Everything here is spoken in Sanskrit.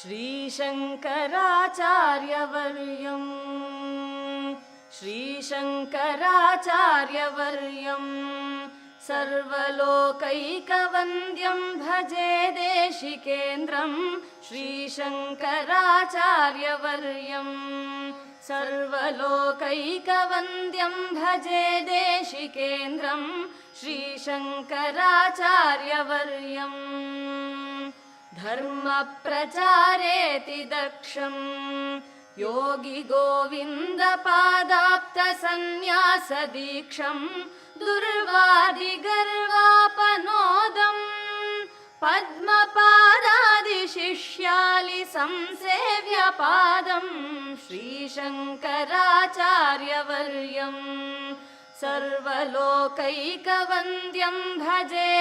श्रीशङ्कराचार्यवर्यम् श्रीशङ्कराचार्यवर्यम् सर्वलोकैकवन्द्यं भजे देशिकेन्द्रं श्रीशङ्कराचार्यवर्यम् सर्वलोकैकवन्द्यं भजे देशिकेन्द्रं श्रीशङ्कराचार्यवर्यम् धर्मप्रचारेति दक्षं योगी गोविन्दपादाप्तसन्न्यासदीक्षं दुर्वादिगर्वापनोदं पद्मपादादिशिष्यालि संसेव्यपादं श्रीशङ्कराचार्यवर्यं सर्वलोकैकवन्द्यं भजे।